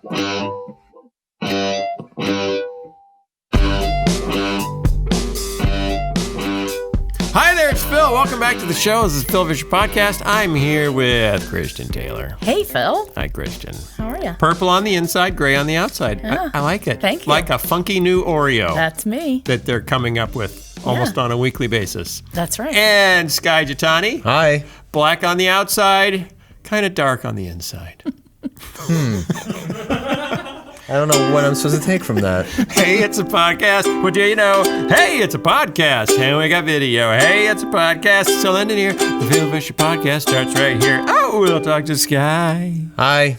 Hi there, it's Phil. Welcome back to the show. This is Phil Fisher Podcast. I'm here with Christian Taylor. Hey, Phil. Hi, Christian. How are you? Purple on the inside, gray on the outside. Yeah. I like it. Thank you. Like a funky new Oreo. That's me. That they're coming up with almost on a weekly basis. That's right. And Sky Jatani. Hi. Black on the outside, kind of dark on the inside. I don't know what I'm supposed to take from that. Hey, it's a podcast. What do you know? Hey, it's a podcast. Hey, we got video. Hey, it's a podcast. So Lenten here. The Phil Fisher Podcast starts right here. Oh, we'll talk to Sky. Hi.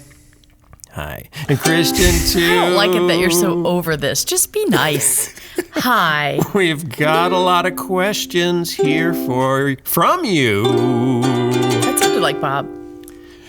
Hi. And Christian, too. I don't like it that you're so over this. Just be nice. Hi. We've got a lot of questions here from you. That sounded like Bob.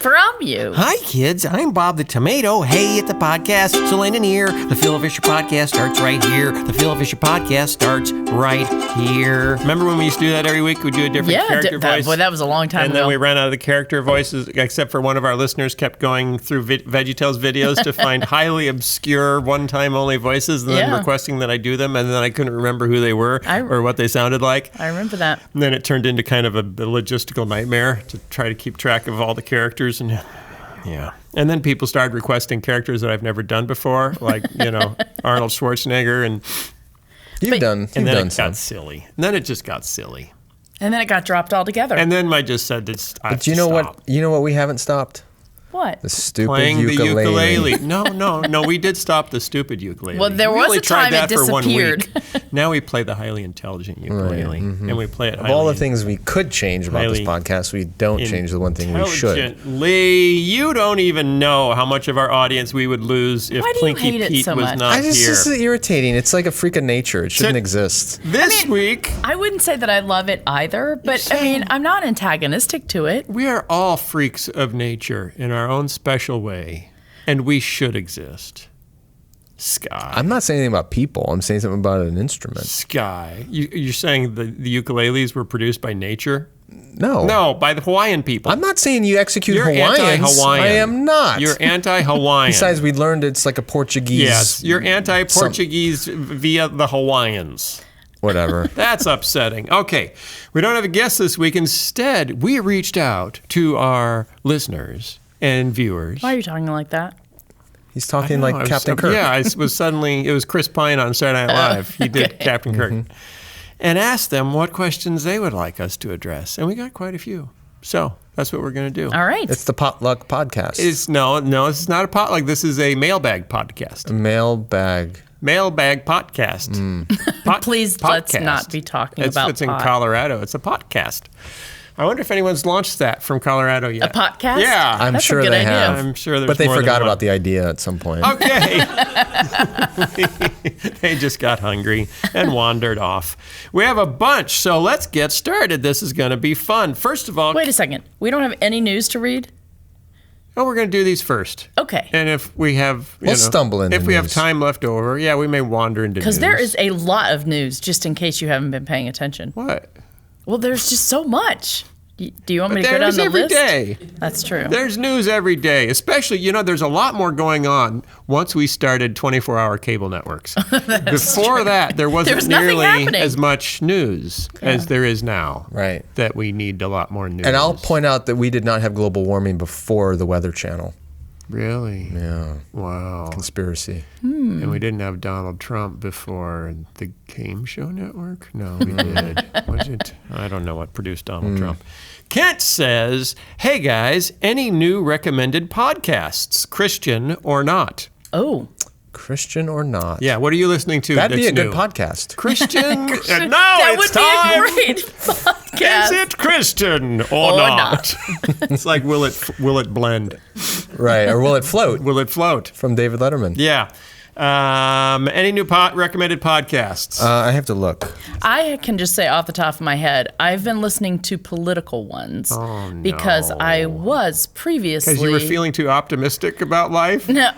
From you. Hi, kids. I'm Bob the Tomato. Hey, it's a podcast. So Lenten here. The Phil Fisher Podcast starts right here. The Phil Fisher Podcast starts right here. Remember when we used to do that every week? We'd do a different character voice. Boy, that was a long time ago. And then we ran out of the character voices, except for one of our listeners kept going through VeggieTales videos to find highly obscure, one-time only voices, and then requesting that I do them, and then I couldn't remember who they were or what they sounded like. I remember that. And then it turned into kind of a logistical nightmare to try to keep track of all the characters. And then people started requesting characters that I've never done before, like Arnold Schwarzenegger, and then it got silly. And then it just got silly. And then it got dropped altogether. And then I just said that. But you know what? You know what we haven't stopped? What? The stupid playing ukulele. the ukulele. No, we did stop the stupid ukulele. Well, there was a time it disappeared. Now we play the highly intelligent ukulele, and we play it. Of all the things we could change about this podcast, we don't change the one thing we should. Lee, you don't even know how much of our audience we would lose if Plinky Pete was not here. This is irritating. It's like a freak of nature. It shouldn't exist. This week, I wouldn't say that I love it either, but I'm not antagonistic to it. We are all freaks of nature in our own special way, and we should exist. Sky. I'm not saying anything about people. I'm saying something about an instrument. Sky. You're saying the ukuleles were produced by nature? No, by the Hawaiian people. I'm not saying you execute You're Hawaiians. Anti-Hawaiian. I am not. You're anti-Hawaiian. Besides, we learned it's like a Portuguese. Yes, you're anti-Portuguese via the Hawaiians. Whatever. That's upsetting. Okay, we don't have a guest this week. Instead, we reached out to our listeners and viewers. Why are you talking like that? He's talking like Captain Kirk. Yeah, it was Chris Pine on Saturday Night Live. He did Captain Kirk. And asked them what questions they would like us to address. And we got quite a few. So that's what we're going to do. All right. It's the Potluck Podcast. No, this is not a potluck. This is a mailbag podcast. Mailbag podcast. Please let's not be talking about It's in Colorado. It's a podcast. I wonder if anyone's launched that from Colorado yet. A podcast? Yeah. I'm That's sure a good they idea. have. I'm sure there's But they more forgot than about the idea at some point. Okay. They just got hungry and wandered off. We have a bunch, so let's get started. This is going to be fun. First of all... Wait a second. We don't have any news to read? Oh, we're going to do these first. Okay. And if we have... We'll stumble into If we have news. time left over, we may wander into news. Because there is a lot of news, just in case you haven't been paying attention. What? Well, there's just so much. Do you want me to go down the every list? day. That's true. There's news every day, especially, there's a lot more going on once we started 24-hour cable networks. Before that, there wasn't nearly as much news as there is now. Right. That we need a lot more news. And I'll point out that we did not have global warming before the Weather Channel. Really? Yeah. Wow. Conspiracy. And we didn't have Donald Trump before the Game Show Network? No, we did. Was it? I don't know what produced Donald Trump. Kent says, hey guys, any new recommended podcasts, Christian or not? Oh. Christian or not? Yeah, what are you listening to? That'd be a new? good podcast. Christian? No, that it's would time. be a great podcast. Is it Christian or not? It's like, will it blend? Right, or will it float? Will it float? From David Letterman. Yeah. Any new recommended podcasts? I have to look. I can just say off the top of my head, I've been listening to political ones because I was previously... Because you were feeling too optimistic about life? No,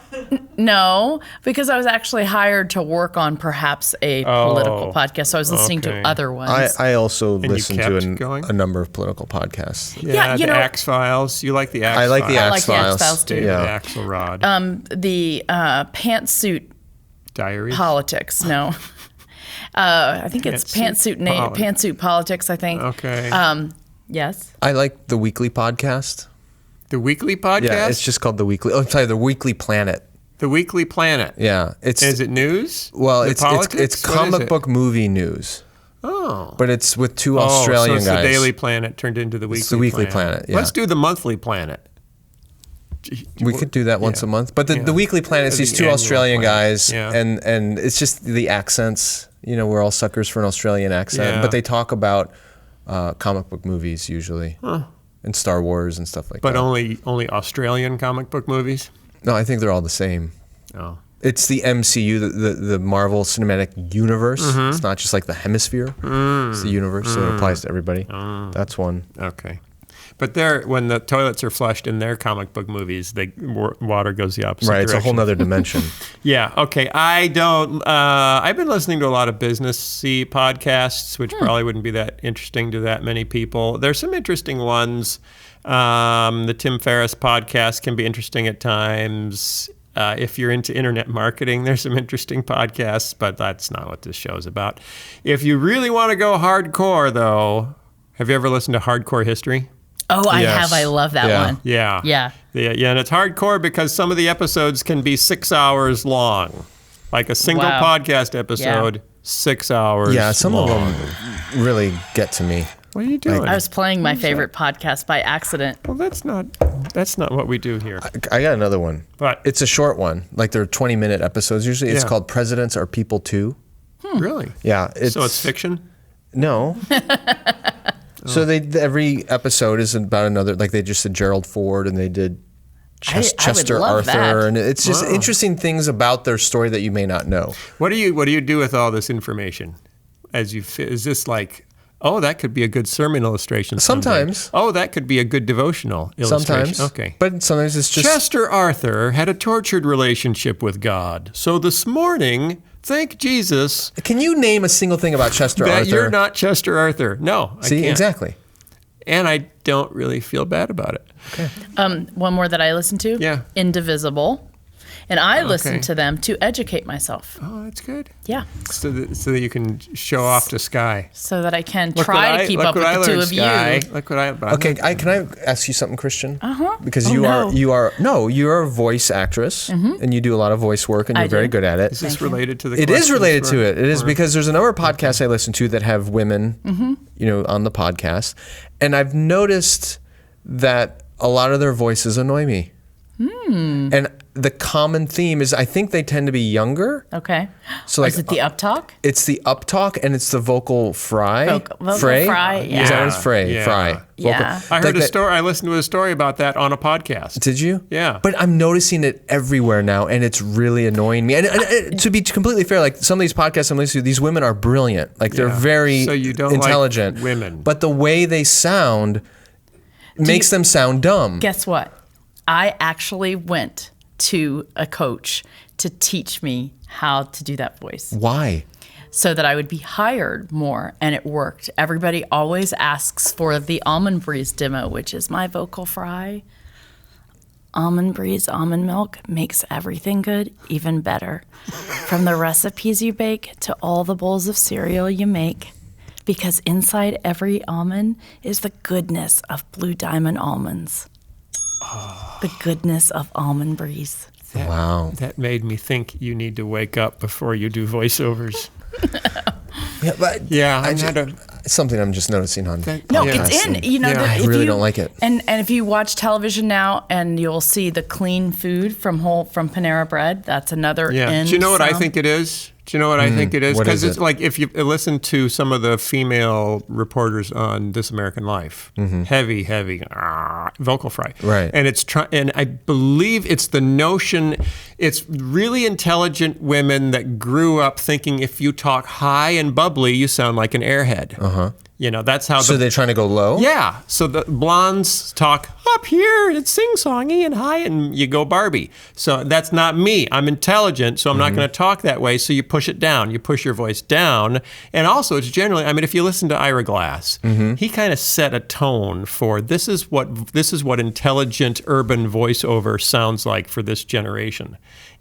No, because I was actually hired to work on perhaps a political podcast. So I was listening to other ones. I also listen to going? a number of political podcasts. Yeah, the Axe Files. You like the Axe Files? I like the I like Axe the Axe Files. Files too. Yeah. Axelrod. The pantsuit Diaries. politics. No. I think it's pantsuit politics, I think. Okay. Yes. I like the Weekly podcast. The Weekly podcast? Yeah, it's just called The Weekly. Oh, sorry, The Weekly Planet. The Weekly Planet. Yeah. Is it news? Well, The it's politics? comic book movie news. Oh. But it's with two Australian so guys. The Daily Planet turned into the Weekly Planet. It's the Weekly Planet, yeah. Let's do the Monthly Planet. We could do that once a month. But the Weekly Planet is these two Australian guys, and it's just the accents. You know, we're all suckers for an Australian accent. Yeah. But they talk about comic book movies usually, and Star Wars and stuff like that. But only Australian comic book movies? No, I think they're all the same. Oh. It's the MCU, the Marvel Cinematic Universe. Mm-hmm. It's not just like the hemisphere. It's the universe, so it applies to everybody. That's one. Okay. But when the toilets are flushed in their comic book movies, water goes the opposite Right, direction. it's a whole nother dimension. Yeah, okay. I've been listening to a lot of business-y podcasts, which probably wouldn't be that interesting to that many people. There's some interesting ones. The Tim Ferriss podcast can be interesting at times. If you're into internet marketing, there's some interesting podcasts, but that's not what this show is about. If you really want to go hardcore, though, have you ever listened to Hardcore History? Oh, I Yes. have. I love that one. Yeah. Yeah. And it's hardcore because some of the episodes can be 6 hours long. Like a single Wow. podcast episode, 6 hours Yeah, some long. of them really get to me. What are you doing? I was playing my favorite podcast by accident. Well, that's not what we do here. I got another one. What? It's a short one. Like they're 20-minute episodes usually. It's Yeah. called Presidents Are People Too. Really? Yeah. So it's fiction? No. So every episode is about another, like they just did Gerald Ford and they did I would Chester love Arthur. that. And it's just interesting things about their story that you may not know. What do you do with all this information? Is this like, oh, that could be a good sermon illustration someday. Sometimes. Oh, that could be a good devotional illustration. Sometimes. Okay. But sometimes it's just... Chester Arthur had a tortured relationship with God. So this morning, thank Jesus Can you name a single thing about Chester that Arthur? you're not Chester Arthur. No, I See, can't. exactly. And I don't really feel bad about it. Okay. One more that I listen to. Yeah. Indivisible. And I listen Okay. to them to educate myself. Oh, that's good. Yeah. So that you can show off to Sky. So that I can Look try what to keep look up with what I the two learned, of Sky. you. Look what I. Okay, can I ask you something, Christian? Because Oh, you're a voice actress, and you do a lot of voice work, and I you're very do. good at it. Is this related to the? It is questions related for- to it. It is because there's a number of podcasts I listen to that have women, on the podcast, and I've noticed that a lot of their voices annoy me. And the common theme is I think they tend to be younger. Okay. So like is it the uptalk? it's the uptalk and it's the vocal fry. Vocal fray? fry, Is that what it's fray? Yeah. Fry. Yeah. I heard Like a that- story. I listened to a story about that on a podcast. Did you? Yeah. But I'm noticing it everywhere now, and it's really annoying me. And to be completely fair, like some of these podcasts I'm listening to, these women are brilliant. Like they're Yeah. very So you don't like intelligent. women. But the way they sound makes them sound dumb. Guess what? I actually went to a coach to teach me how to do that voice Why? so that I would be hired more, and it worked. Everybody always asks for the almond breeze demo, which is my vocal fry. Almond breeze, almond milk makes everything good even better. From the recipes you bake to all the bowls of cereal you make, because inside every almond is the goodness of Blue Diamond almonds. The goodness of almond breeze. Wow. That made me think you need to wake up before you do voiceovers. Yeah, but Yeah, I I'm just, not it's something I'm just noticing on. No, Yeah. it's in. You know, Yeah. I if really you, don't like it. And if you watch television now, and you'll see the clean food from Panera Bread. That's another. Yeah. Do you know what I think it is? Do you know what I think it is? what Because is it's it? like if you listen to some of the female reporters on This American Life, heavy vocal fry, Right. And and I believe it's the notion. It's really intelligent women that grew up thinking if you talk high and bubbly, you sound like an airhead. Uh-huh. You know, that's how. So they're trying to go low? Yeah. So the blondes talk up here, and it's sing-songy and high, and you go Barbie. So that's not me. I'm intelligent, so I'm not going to talk that way. So you push it down. You push your voice down. And also, it's generally, I mean, if you listen to Ira Glass, he kind of set a tone for this is what intelligent urban voiceover sounds like for this generation.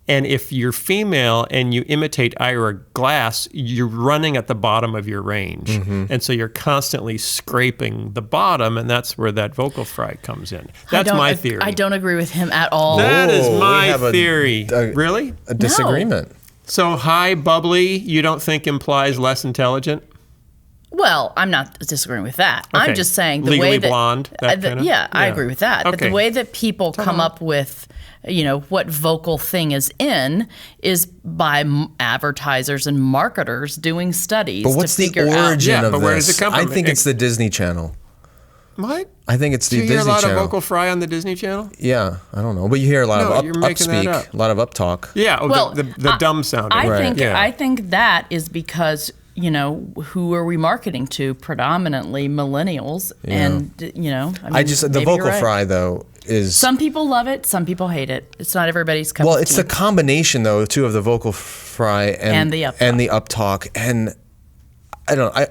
And if you're female and you imitate Ira Glass, you're running at the bottom of your range. And so you're constantly scraping the bottom, and that's where that vocal fry comes in. That's my theory. I don't agree with him at all. That is my we have theory. Really? A disagreement. So high, bubbly, you don't think implies less intelligent? Well, I'm not disagreeing with that. Okay. I'm just saying the Legally way that blonde, that kind of? yeah, I agree with that. But Okay. the way that people come up with, what vocal thing is in is by advertisers and marketers doing studies But what's to the figure out. origin Yeah, of but this? where does it come I from? think it's the Disney Channel. What? I think it's Do the you hear Disney a lot Channel. of vocal fry on the Disney Channel? Yeah, I don't know. But you hear a lot No, of you're making that upspeak, up. a lot of uptalk. Yeah, Well, the dumb sounding. I think that is because who are we marketing to? Predominantly millennials, and I just the maybe vocal you're right. fry though is Some people love it, some people hate it. It's not everybody's cup well, of it's tea. the combination though too of the vocal fry And the uptalk. and the uptalk, and I don't know.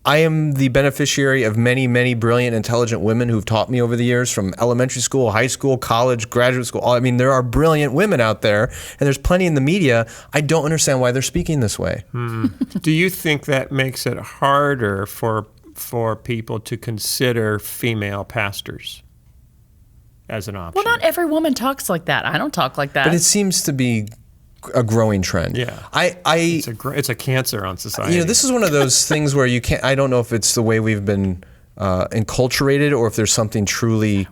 I am the beneficiary of many, many brilliant, intelligent women who've taught me over the years, from elementary school, high school, college, graduate school. I mean, there are brilliant women out there, and there's plenty in the media. I don't understand why they're speaking this way. Do you think that makes it harder for people to consider female pastors as an option? Well, not every woman talks like that. I don't talk like that. But it seems to be a growing trend. Yeah. It's a cancer on society. this is one of those things where you can't. I don't know if it's the way we've been enculturated or if there's something truly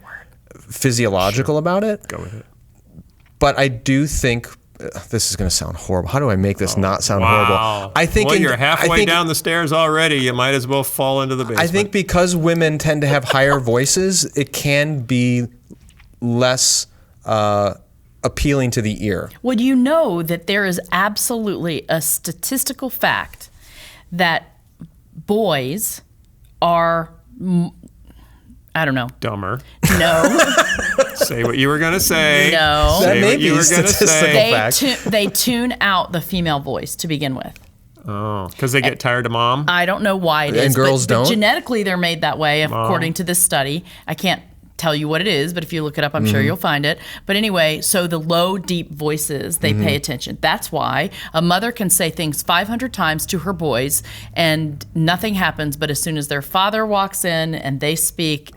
physiological about it. Go with it. But I do think this is going to sound horrible. How do I make this not sound horrible? I think you're halfway down the stairs already. You might as well fall into the basement. I think because women tend to have higher voices, it can be less appealing to the ear. Would you know that there is absolutely a statistical fact that boys are, I don't know. Dumber. No. Say what you were going to say. No. That Say may what be you were going to statistical say. fact. They tune out the female voice to begin with. Oh, because they get tired of mom? I don't know why it is. And girls but don't? Genetically, they're made that way, according to this study. I can't tell you what it is, but if you look it up, I'm sure you'll find it. But anyway, so the low, deep voices, they pay attention. That's why a mother can say things 500 times to her boys and nothing happens. But as soon as their father walks in and they speak,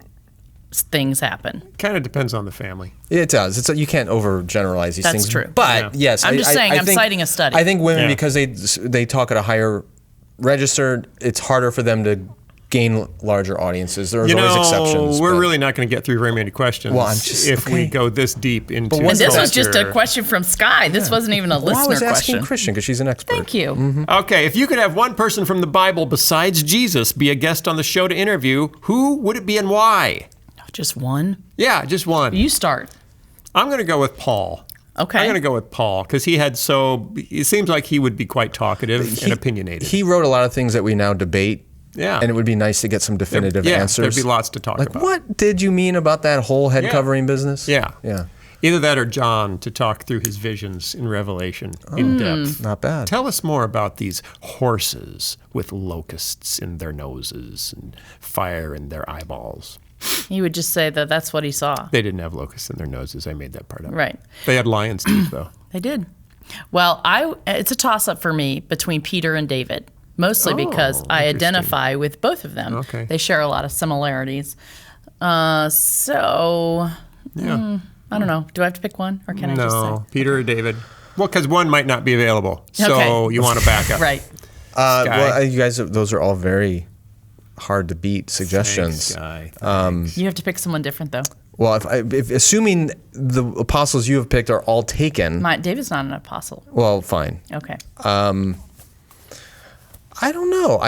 things happen. Kind of depends on the family. It does. You can't overgeneralize these That's things. true. But yes, I'm just saying, I I'm think, citing a study. I think women, Yeah. because they talk at a higher register, it's harder for them to gain larger audiences. There's always exceptions. We're but- really not going to get through very many questions Well, I'm just- if we okay. go this deep into what's And this the- was just a culture. question from Sky. This wasn't even a Well, I listener was asking question. Christian because she's an expert. Thank you. Mm-hmm. Okay, if you could have one person from the Bible besides Jesus be a guest on the show to interview, who would it be and why? Just one? Yeah, just one. You start. I'm going to go with Paul. Okay. I'm going to go with Paul because it seems like he would be quite talkative and opinionated. He wrote a lot of things that we now debate. Yeah. And it would be nice to get some definitive answers. There'd be lots to talk Like, about. what did you mean about that whole head covering business? Yeah. Yeah. Either that or John to talk through his visions in Revelation in depth. Not bad. Tell us more about these horses with locusts in their noses and fire in their eyeballs. He would just say that that's what he saw. They didn't have locusts in their noses. I made that part up. Right. They had lion's teeth, though. They did. Well, it's a toss-up for me between Peter and David, mostly because I interesting. identify with both of them. Okay. They share a lot of similarities. Yeah. I don't know. Do I have to pick one, or can I just say? No, Peter or David. Well, because one might not be available. So Okay. you want to back up. Right. Well, you guys, those are all very hard to beat suggestions. Thanks, Guy. You have to pick someone different, though. Well, if assuming the apostles you have picked are all taken, David's not an apostle. well, fine. Okay. I don't know.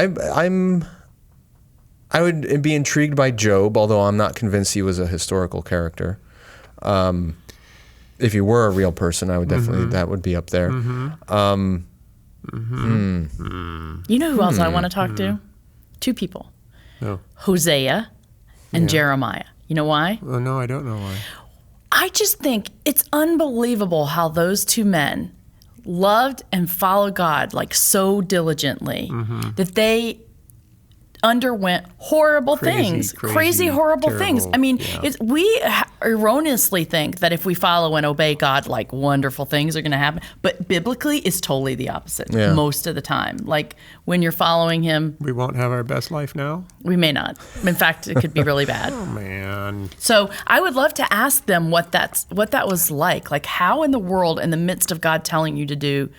I would be intrigued by Job, although I'm not convinced he was a historical character. if he were a real person, I would definitely, that would be up there. You know who else I want to talk to? Two people. No. Hosea and Jeremiah. You know why? Oh, no, I don't know why. I just think it's unbelievable how those two men loved and followed God like so diligently that they underwent horrible things, crazy horrible terrible, things. I mean, yeah. we erroneously think that if we follow and obey God, like wonderful things are going to happen. But biblically, it's totally the opposite most of the time. Like when you're following Him, We won't have our best life now? we may not. In fact, it could be really bad. Oh, man. So I would love to ask them what that was like. Like how in the world, in the midst of God telling you to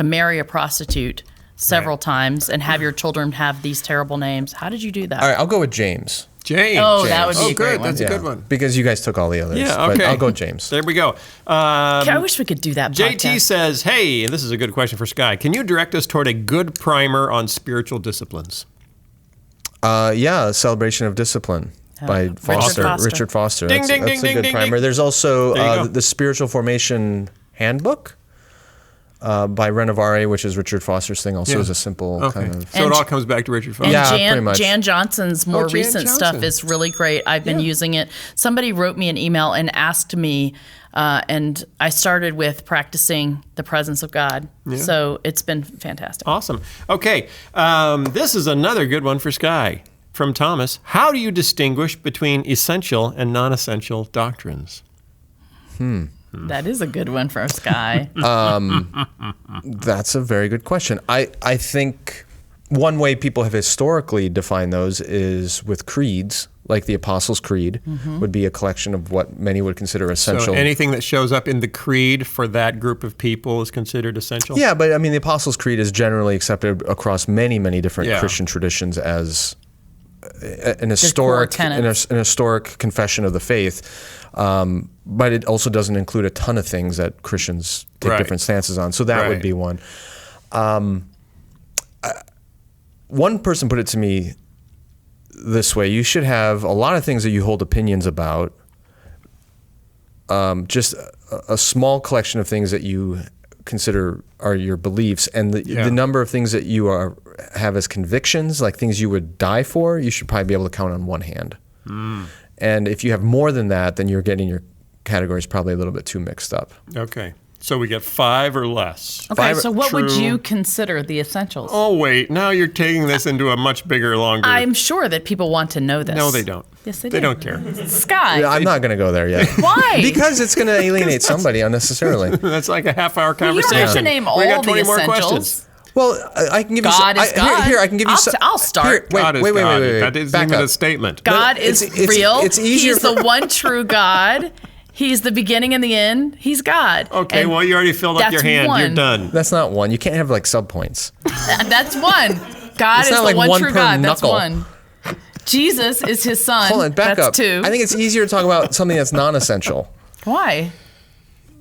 marry a prostitute several times and have your children have these terrible names, how did you do that? All right, I'll go with James. James. Oh, that would be a great good. one. That's a good one. Because you guys took all the others. Yeah, But okay. I'll go James. There we go. I wish we could do that JT podcast. says, hey, and this is a good question for Sky. Can you direct us toward a good primer on spiritual disciplines? Celebration of Discipline by Foster. Richard Foster. Ding, That's ding, a ding, good ding, primer. ding. There's also There you go. the Spiritual Formation Handbook by Renovare, which is Richard Foster's thing, also is a simple kind of... So it all comes back to Richard Foster. And Yeah, pretty much. Jan Johnson's more Jan recent stuff Johnson. is really great. I've been using it. Somebody wrote me an email and asked me, and I started with practicing the presence of God. So it's been fantastic. Awesome. Okay. This is another good one for Sky from Thomas. How do you distinguish between essential and non-essential doctrines? That is a good one for Sky. That's a very good question. I think one way people have historically defined those is with creeds, like the Apostles' Creed would be a collection of what many would consider essential. So anything that shows up in the creed for that group of people is considered essential? Yeah, but I mean, the Apostles' Creed is generally accepted across many, many different Yeah. Christian traditions as an core historic, tenets. an historic confession of the faith. But it also doesn't include a ton of things that Christians take Right. different stances on. So that would Right. be one. One person put it to me this way: you should have a lot of things that you hold opinions about. Just a small collection of things that you consider are your beliefs, and the number of things that you have as convictions, like things you would die for, you should probably be able to count on one hand. And if you have more than that, then you're getting your categories probably a little bit too mixed up. Okay. So we get 5 or less. Okay, so what would True. you consider the essentials? Oh, wait. Now you're taking this into a much bigger, longer... I'm sure that people want to know this. No, they don't. Yes, they do. They don't care. Sky. Yeah, I'm not going to go there yet. Why? Because it's going to alienate somebody unnecessarily. That's like a half-hour you conversation. don't have to name all we got the 20 more essentials. questions. Well, I can give God you is God. Here, I can give you I'll start. Here, wait, God is wait, God. wait. That isn't Back even up. a statement. God is real. It's easier He's the one true God. He's the beginning and the end. He's God. Okay, And well, you already filled up that's your hand. one. You're done. That's not one. You can't have like subpoints. That's one. God It's is not the like one one true per God. That's knuckle. one. Jesus is his son. Hold on, back that's up. 2. I think it's easier to talk about something that's non-essential. Why?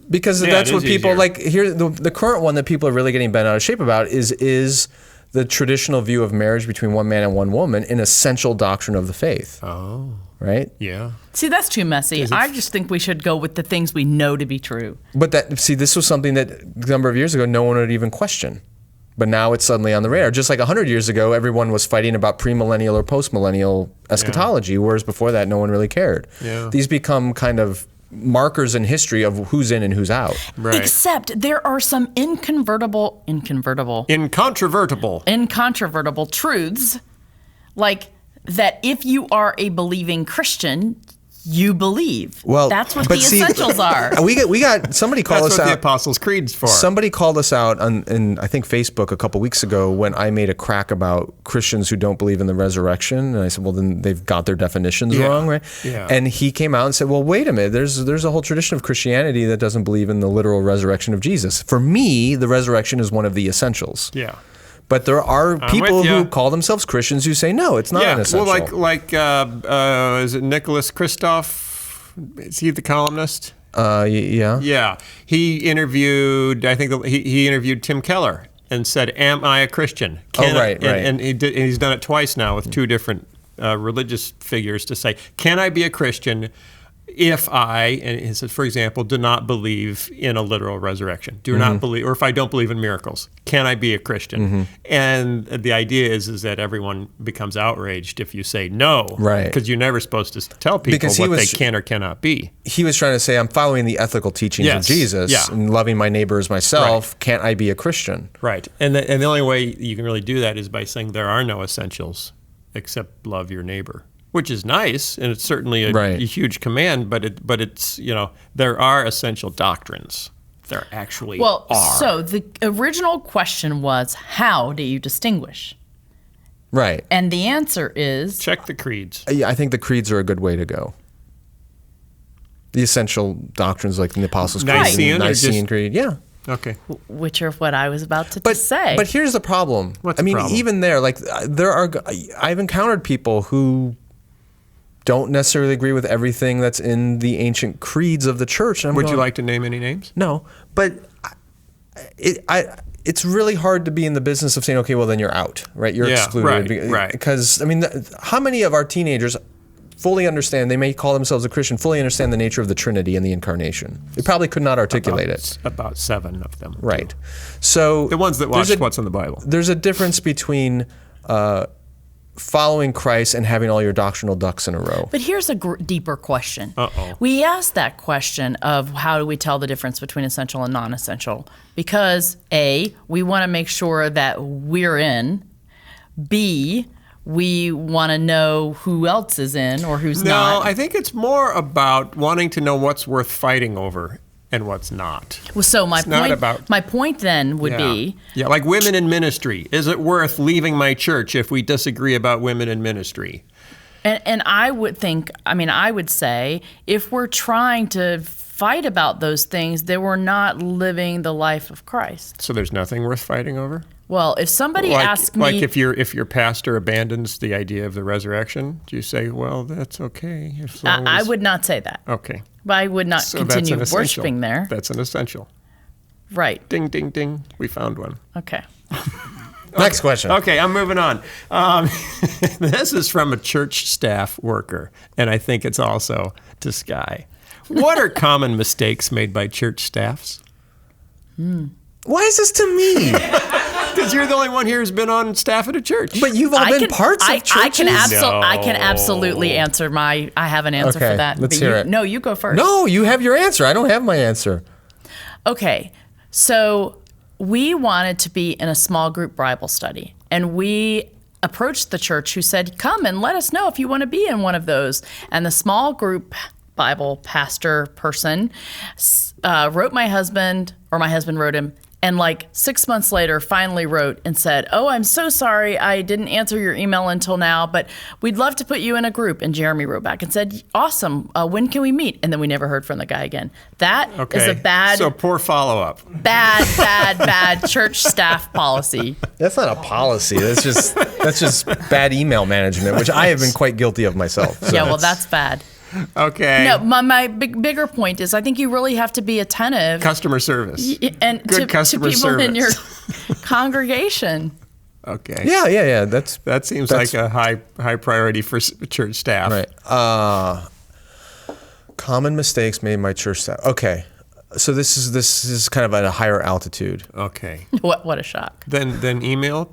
Because Yeah, that's it what is people easier. like. Here, the current one that people are really getting bent out of shape about is the traditional view of marriage between one man and one woman, an essential doctrine of the faith. Oh, Right? yeah. See, that's too messy. I just think we should go with the things we know to be true. But this was something that a number of years ago no one would even question. But now it's suddenly on the radar. Just like 100 years ago, everyone was fighting about premillennial or postmillennial eschatology, whereas before that, no one really cared. Yeah. These become kind of markers in history of who's in and who's out. Right. Except there are some incontrovertible truths, like that if you are a believing Christian, you believe. Well, that's what but the see, essentials are. We got somebody called That's us what the out. Apostles' Creed's for. Somebody called us out on I think Facebook a couple weeks ago when I made a crack about Christians who don't believe in the resurrection, and I said, well, then they've got their definitions wrong, right? Yeah. And he came out and said, well, wait a minute, there's a whole tradition of Christianity that doesn't believe in the literal resurrection of Jesus. For me, the resurrection is one of the essentials. Yeah. But there are people with ya. who call themselves Christians who say no, it's not an essential. Well, like is it Nicholas Kristof? Is he the columnist? Yeah. Yeah, he interviewed. I think he interviewed Tim Keller and said, "Am I a Christian?" Right. And he's done it twice now with 2 different religious figures to say, "Can I be a Christian if I, and it says, for example, do not believe in a literal resurrection, do not believe, or if I don't believe in miracles, can I be a Christian? And the idea is that everyone becomes outraged if you say no, Right. Because you're never supposed to tell people what they can or cannot be. He was trying to say, I'm following the ethical teachings of Jesus and loving my neighbor as myself. Right. Can't I be a Christian? Right. And the only way you can really do that is by saying there are no essentials except love your neighbor. Which is nice, and it's certainly a huge command, but it's, there are essential doctrines. There actually are. So the original question was, how do you distinguish? Right. And the answer is... check the creeds. Yeah, I think the creeds are a good way to go. The essential doctrines like the Apostles' Creed and Nicene Creed. Yeah. Okay. Which are what I was about to say. But here's the problem. What's the problem? Even there, I've encountered people who don't necessarily agree with everything that's in the ancient creeds of the church. Would you like to name any names? No, but it's really hard to be in the business of saying, okay, well then you're out, right? You're excluded, right? Because how many of our teenagers fully understand? They may call themselves a Christian, fully understand the nature of the Trinity and the Incarnation. They probably could not articulate it. About 7 of them, right? So the ones that watch what's in the Bible. There's a difference between following Christ and having all your doctrinal ducks in a row. But here's a deeper question. We asked that question of how do we tell the difference between essential and non-essential? Because A, we want to make sure that we're in. B, we want to know who else is in or who's not. No, I think it's more about wanting to know what's worth fighting over and what's not. Well, so my point then would be... Yeah, like women in ministry. Is it worth leaving my church if we disagree about women in ministry? And I would say, if we're trying to fight about those things, then we're not living the life of Christ. So there's nothing worth fighting over? Well, if somebody asks me... Like if your pastor abandons the idea of the resurrection, do you say, well, that's okay? I would not say that. Okay. But I would not continue worshiping there. That's an essential. Right. Ding, ding, ding. We found one. Okay. Next question. Okay, I'm moving on. This is from a church staff worker, and I think it's also to Sky. What are common mistakes made by church staffs? Why is this to me? Because you're the only one here who's been on staff at a church. But you've all been parts of churches. I can absolutely answer I have an answer for that. Let's hear it. No, you go first. No, you have your answer. I don't have my answer. Okay, so we wanted to be in a small group Bible study, and we approached the church who said, come and let us know if you want to be in one of those. And the small group Bible pastor person wrote my husband, or my husband wrote him, and like 6 months later finally wrote and said, oh, I'm so sorry I didn't answer your email until now, but we'd love to put you in a group. And Jeremy wrote back and said, awesome, when can we meet? And then we never heard from the guy again. That is a bad... So poor follow-up. Bad church staff policy. That's not a policy. That's just bad email management, which I have been quite guilty of myself. So. Yeah, well, that's bad. Okay. No, my bigger point is I think you really have to be attentive. Customer service. And Good to customer people service. in your congregation. Okay. Yeah. That seems like a high priority for church staff. Right. Common mistakes made by church staff. Okay. So this is kind of at a higher altitude. Okay. What a shock. Then email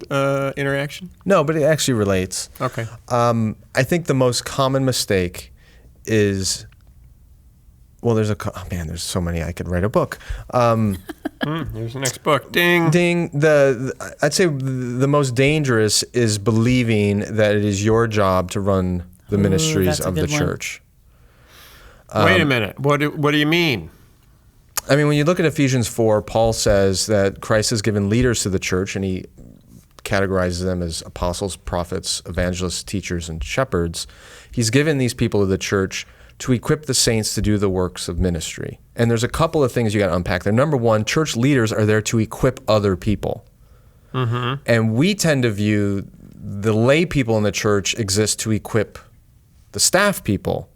interaction? No, but it actually relates. Okay. I think the most common mistake is, well, there's so many. I could write a book. Here's the next book. Ding. Ding. I'd say the most dangerous is believing that it is your job to run the ministries of the church. Wait a minute. What do you mean? I mean, when you look at Ephesians 4, Paul says that Christ has given leaders to the church, and he categorizes them as apostles, prophets, evangelists, teachers, and shepherds. He's given these people to the church to equip the saints to do the works of ministry. And there's a couple of things you got to unpack there. Number one, church leaders are there to equip other people. Mm-hmm. And we tend to view the lay people in the church exist to equip the staff people,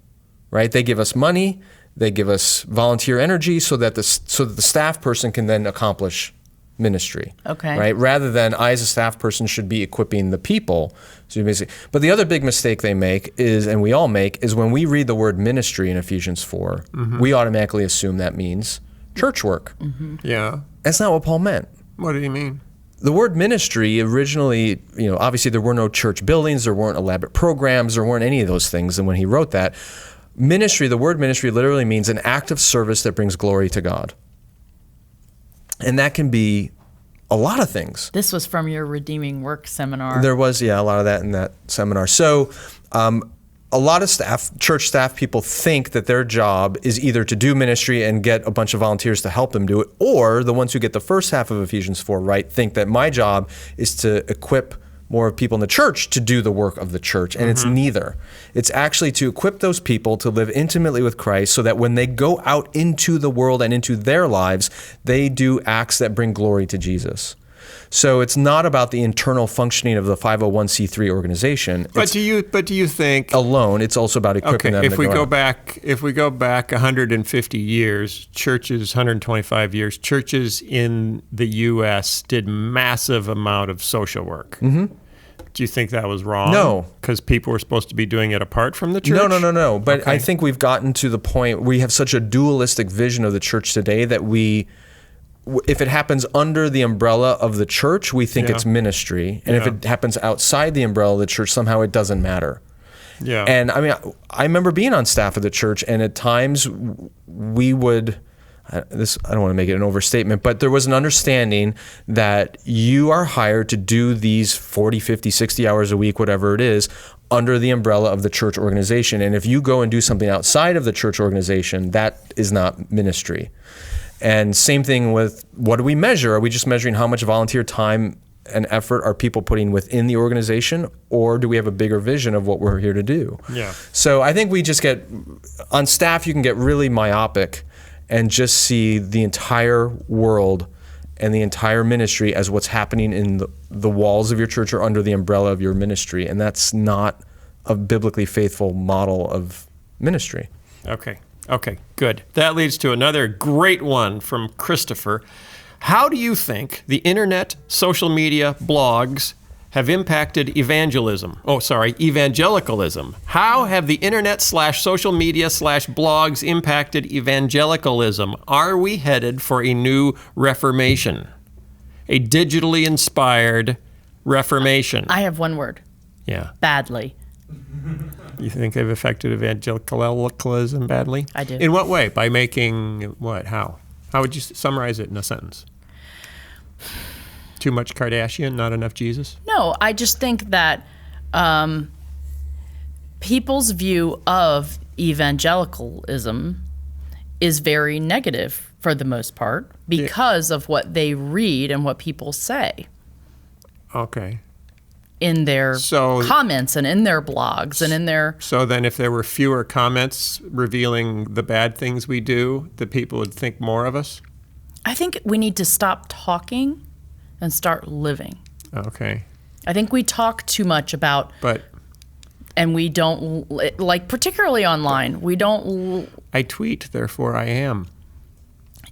right? They give us money, they give us volunteer energy so that the staff person can then accomplish ministry. Okay. Right? Rather than I as a staff person should be equipping the people. So basically, but the other big mistake they make is, and we all make, is when we read the word ministry in Ephesians 4, we automatically assume that means church work. Yeah. That's not what Paul meant. What do you mean? The word ministry originally, obviously there were no church buildings, there weren't elaborate programs, there weren't any of those things. And when he wrote that, ministry, the word ministry literally means an act of service that brings glory to God. And that can be a lot of things. This was from your Redeeming Work seminar. There was, a lot of that in that seminar. So a lot of church staff people think that their job is either to do ministry and get a bunch of volunteers to help them do it, or the ones who get the first half of Ephesians 4 right think that my job is to equip more people in the church to do the work of the church. And it's neither. It's actually to equip those people to live intimately with Christ so that when they go out into the world and into their lives, they do acts that bring glory to Jesus. So it's not about the internal functioning of the 501c3 organization. But do you think alone? It's also about equipping them. If we go back 150 years, churches 125 years, churches in the U.S. did massive amount of social work. Do you think that was wrong? No. Because people were supposed to be doing it apart from the church? No. But I think we've gotten to the point, we have such a dualistic vision of the church today that if it happens under the umbrella of the church, we think it's ministry. And if it happens outside the umbrella of the church, somehow it doesn't matter. Yeah. And I mean, I remember being on staff of the church, and at times we would... I don't want to make it an overstatement, but there was an understanding that you are hired to do these 40, 50, 60 hours a week, whatever it is, under the umbrella of the church organization. And if you go and do something outside of the church organization, that is not ministry. And same thing with, what do we measure? Are we just measuring how much volunteer time and effort are people putting within the organization, or do we have a bigger vision of what we're here to do? Yeah. So I think we just on staff, you can get really myopic and just see the entire world and the entire ministry as what's happening in the walls of your church or under the umbrella of your ministry. And that's not a biblically faithful model of ministry. Okay, good. That leads to another great one from Christopher. How do you think the internet, social media, blogs have impacted evangelicalism? How have the internet / social media / blogs impacted evangelicalism? Are we headed for a new reformation? A digitally inspired reformation? I have one word. Yeah. Badly. You think they've affected evangelicalism badly? I do. In what way? By making what? How? How would you summarize it in a sentence? Too much Kardashian, not enough Jesus? No, I just think that people's view of evangelicalism is very negative for the most part because of what they read and what people say. Okay. In their comments and in their blogs and in their... So then if there were fewer comments revealing the bad things we do, the people would think more of us? I think we need to stop talking and start living. Okay. I think we talk too much about... And we don't, like, particularly online, we don't... I tweet, therefore I am.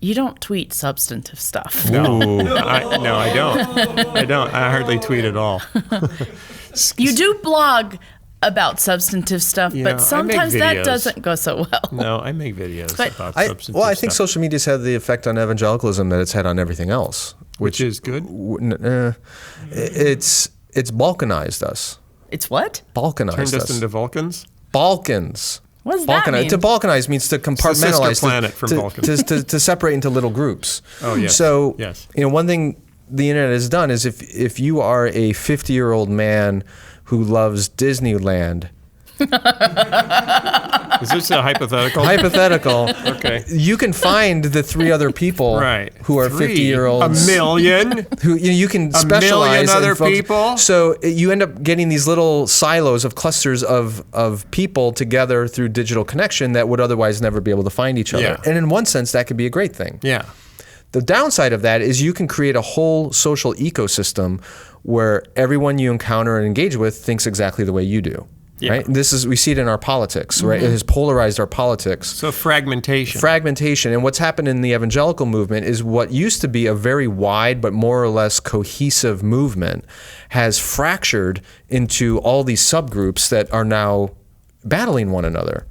You don't tweet substantive stuff. No, I don't. I hardly tweet at all. You do blog about substantive stuff, but sometimes that doesn't go so well. No, I make videos about substantive stuff. I think social media's had the effect on evangelicalism that it's had on everything else. Which is good? It's balkanized us. It's what? Balkanized us. Turned us into Vulcans? Balkans. What does that mean? To balkanize means to compartmentalize. It's a sister planet from Balkans. to separate into little groups. Oh, yes. So, yes. One thing the internet has done is if you are a 50-year-old man who loves Disneyland... Is this a hypothetical? Hypothetical. Okay. You can find the 3 other people who are 50-year-olds. A million? Who you can specialize million other people? So you end up getting these little silos of clusters of people together through digital connection that would otherwise never be able to find each other. Yeah. And in one sense, that could be a great thing. Yeah. The downside of that is you can create a whole social ecosystem where everyone you encounter and engage with thinks exactly the way you do. Yeah. Right? We see it in our politics, right? It has polarized our politics. So fragmentation. And what's happened in the evangelical movement is what used to be a very wide but more or less cohesive movement has fractured into all these subgroups that are now battling one another.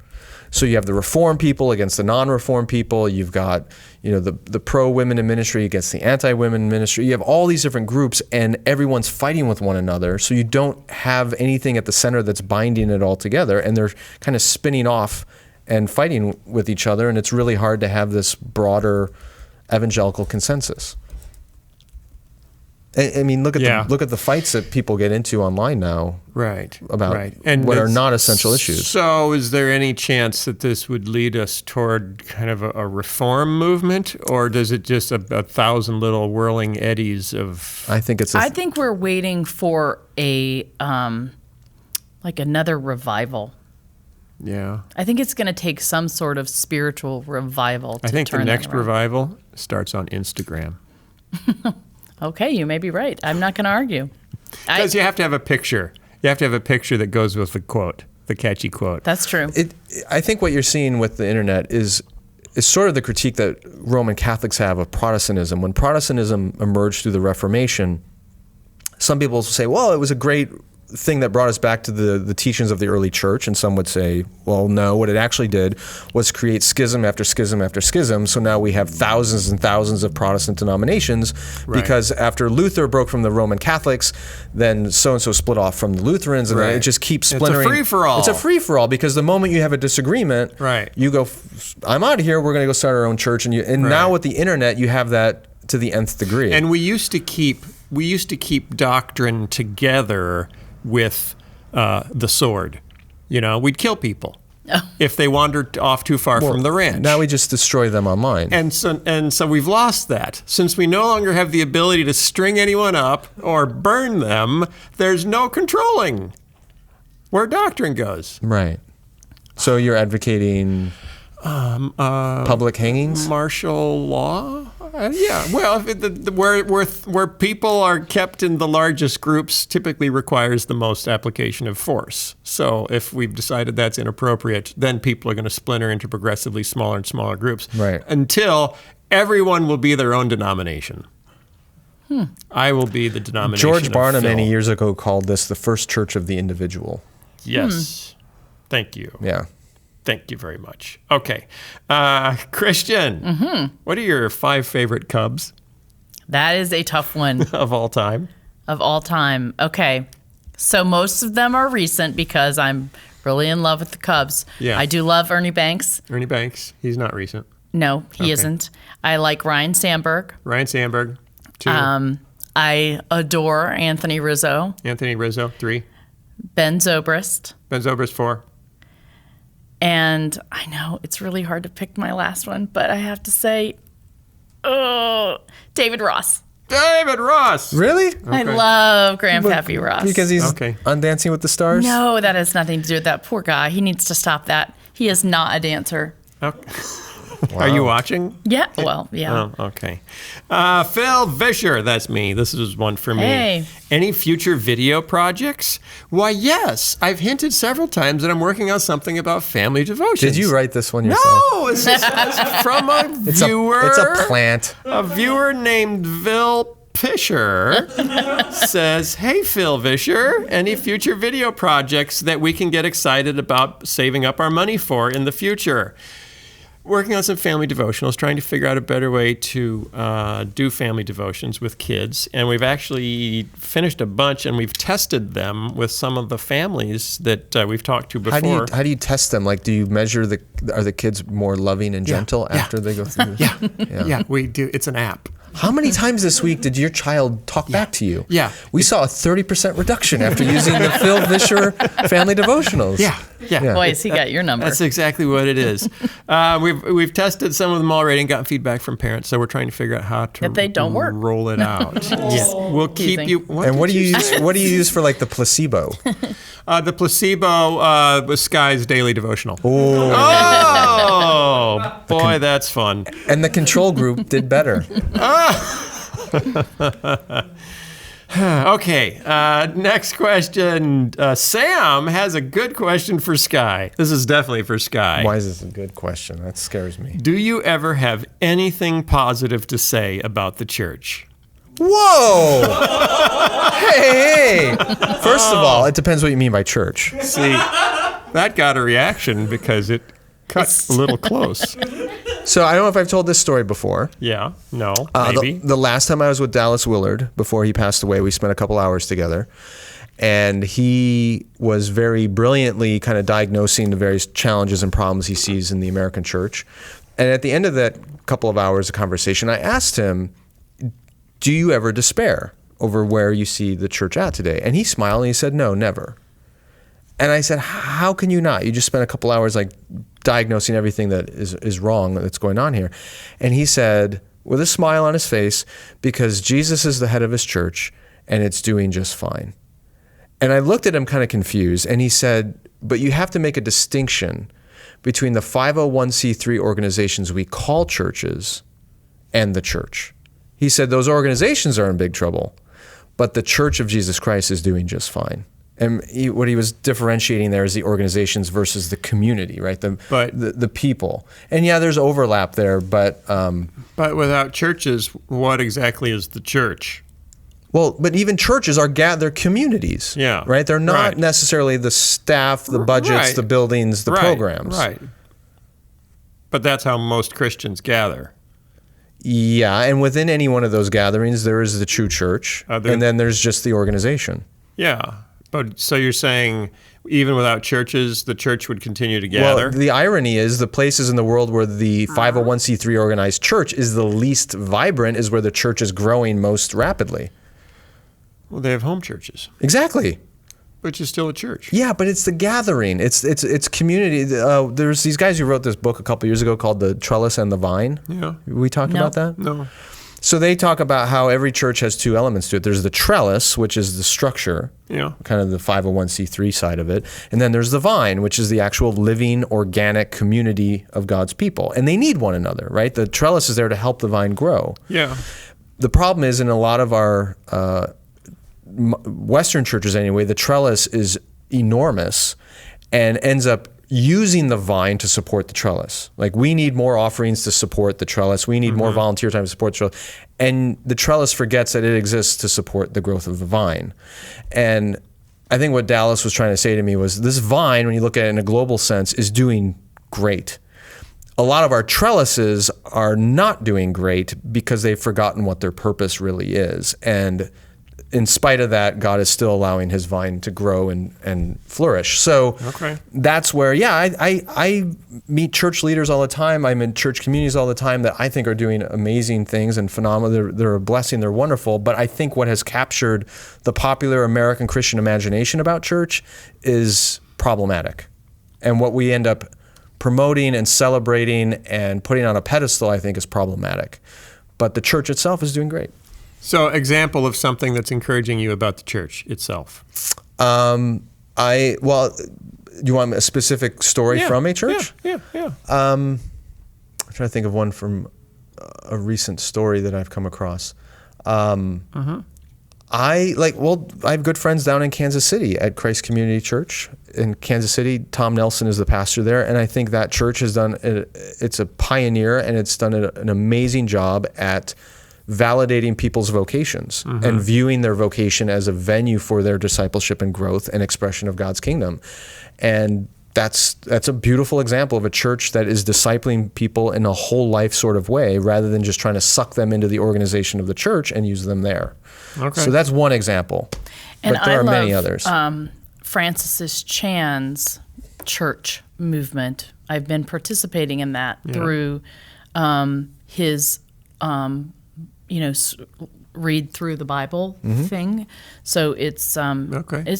So you have the reform people against the non-reform people. You've got, the pro-women in ministry against the anti-women in ministry. You have all these different groups, and everyone's fighting with one another. So you don't have anything at the center that's binding it all together, and they're kind of spinning off and fighting with each other, and it's really hard to have this broader evangelical consensus. I mean, look at the fights that people get into online now, about and what are not essential issues. So, is there any chance that this would lead us toward kind of a reform movement, or does it just a thousand little whirling eddies of? I think we're waiting for a another revival. Yeah, I think it's going to take some sort of spiritual revival. I think the next revival starts on Instagram. Okay, you may be right. I'm not going to argue. Because you have to have a picture. You have to have a picture that goes with the quote, the catchy quote. That's true. I think what you're seeing with the internet is sort of the critique that Roman Catholics have of Protestantism. When Protestantism emerged through the Reformation, some people say, well, it was a great thing that brought us back to the teachings of the early church, and some would say, well, no, what it actually did was create schism after schism after schism, so now we have thousands and thousands of Protestant denominations, because after Luther broke from the Roman Catholics, then so-and-so split off from the Lutherans, and then it just keeps splintering. It's a free-for-all. It's a free-for-all, because the moment you have a disagreement, you go, I'm out of here, we're going to go start our own church, and now with the internet, you have that to the nth degree. And we used to keep doctrine together with the sword. We'd kill people if they wandered off too far from the ranch. Now we just destroy them online. And so we've lost that. Since we no longer have the ability to string anyone up or burn them, there's no controlling where doctrine goes. Right. So you're advocating public hangings? Martial law? Yeah. Well, where people are kept in the largest groups typically requires the most application of force. So if we've decided that's inappropriate, then people are going to splinter into progressively smaller and smaller groups. Right. Until everyone will be their own denomination. I will be the denomination George Barna Phil. many years ago called this the first church of the individual. Yes. Thank you. Yeah. Thank you very much. Okay. Christian, what are your 5 favorite Cubs? That is a tough one. Of all time? Of all time. Okay. So most of them are recent because I'm really in love with the Cubs. Yeah. I do love Ernie Banks. Ernie Banks. He's not recent. No, he isn't. I like Ryan Sandberg. Ryan Sandberg, 2. I adore Anthony Rizzo. Anthony Rizzo, 3. Ben Zobrist. Ben Zobrist, 4. And I know it's really hard to pick my last one, but I have to say, David Ross. David Ross! Really? Okay. I love Grandpappy Ross. Because he's on Dancing with the Stars? No, that has nothing to do with that. Poor guy. He needs to stop that. He is not a dancer. Okay. Wow. Are you watching? Yeah. Well, yeah. Oh, okay. Phil Vischer, that's me. This is one for me. Hey. Any future video projects? Why, yes. I've hinted several times that I'm working on something about family devotions. Did you write this one yourself? No, it's from a viewer. It's a plant. A viewer named Vil Pisher says, hey, Phil Vischer, any future video projects that we can get excited about saving up our money for in the future? Working on some family devotionals, trying to figure out a better way to do family devotions with kids. And we've actually finished a bunch, and we've tested them with some of the families that we've talked to before. How do you test them? Like, do you measure are the kids more loving and gentle after they go through? Yeah, we do. It's an app. How many times this week did your child talk back to you? Yeah. We saw a 30% reduction after using the Phil Vischer family devotionals. Yeah. Boys, he got your number. That's exactly what it is. We've tested some of them already and gotten feedback from parents, so we're trying to figure out how to If they don't work. roll it out. We'll keep you. What do you use for like the placebo? The placebo was Sky's daily devotional. Oh, boy, that's fun. And the control group did better. Okay, next question. Sam has a good question for Sky. This is definitely for Sky. Why is this a good question? That scares me. Do you ever have anything positive to say about the church? Whoa! Hey! First of all, it depends what you mean by church. See, that got a reaction because it cut a little close. So I don't know if I've told this story before. Yeah, no, maybe. The last time I was with Dallas Willard, before he passed away, we spent a couple hours together. And he was very brilliantly kind of diagnosing the various challenges and problems he sees in the American church. And at the end of that couple of hours of conversation, I asked him, do you ever despair over where you see the church at today? And he smiled and he said, no, never. And I said, how can you not? You just spent a couple hours like diagnosing everything that is wrong that's going on here. And he said, with a smile on his face, because Jesus is the head of his church and it's doing just fine. And I looked at him kind of confused, and he said, but you have to make a distinction between the 501c3 organizations we call churches and the church. He said those organizations are in big trouble, but the Church of Jesus Christ is doing just fine. And what he was differentiating there is the organizations versus the community, right? The people. And yeah, there's overlap there, but... but without churches, what exactly is the church? Well, but even churches are they're communities, yeah, right? They're not necessarily the staff, the budgets, the buildings, the programs. Right. But that's how most Christians gather. Yeah, and within any one of those gatherings, there is the true church, and then there's just the organization. Yeah. But so you're saying even without churches, the church would continue to gather? Well, the irony is the places in the world where the 501c3 organized church is the least vibrant is where the church is growing most rapidly. Well, they have home churches. Exactly. Which is still a church. Yeah, but it's the gathering. It's community. There's these guys who wrote this book a couple years ago called The Trellis and the Vine. Yeah. We talked about that? No. So they talk about how every church has two elements to it. There's the trellis, which is the structure, kind of the 501c3 side of it. And then there's the vine, which is the actual living, organic community of God's people. And they need one another, right? The trellis is there to help the vine grow. Yeah. The problem is in a lot of our Western churches anyway, the trellis is enormous and ends up using the vine to support the trellis. Like, we need more offerings to support the trellis. We need more volunteer time to support the trellis. And the trellis forgets that it exists to support the growth of the vine. And I think what Dallas was trying to say to me was this vine, when you look at it in a global sense, is doing great. A lot of our trellises are not doing great because they've forgotten what their purpose really is. And in spite of that, God is still allowing his vine to grow and flourish. So that's where, I meet church leaders all the time. I'm in church communities all the time that I think are doing amazing things and phenomenal. They're a blessing. They're wonderful. But I think what has captured the popular American Christian imagination about church is problematic. And what we end up promoting and celebrating and putting on a pedestal, I think, is problematic. But the church itself is doing great. So, example of something that's encouraging you about the church itself. You want a specific story from a church? Yeah. I'm trying to think of one from a recent story that I've come across. I have good friends down in Kansas City at Christ Community Church in Kansas City. Tom Nelson is the pastor there, and I think that church has it's a pioneer, and it's done an amazing job at validating people's vocations and viewing their vocation as a venue for their discipleship and growth and expression of God's kingdom. And that's a beautiful example of a church that is discipling people in a whole life sort of way, rather than just trying to suck them into the organization of the church and use them there. Okay. So that's one example, but there are many others. Francis Chan's church movement. I've been participating in that through his read through the Bible thing. So it's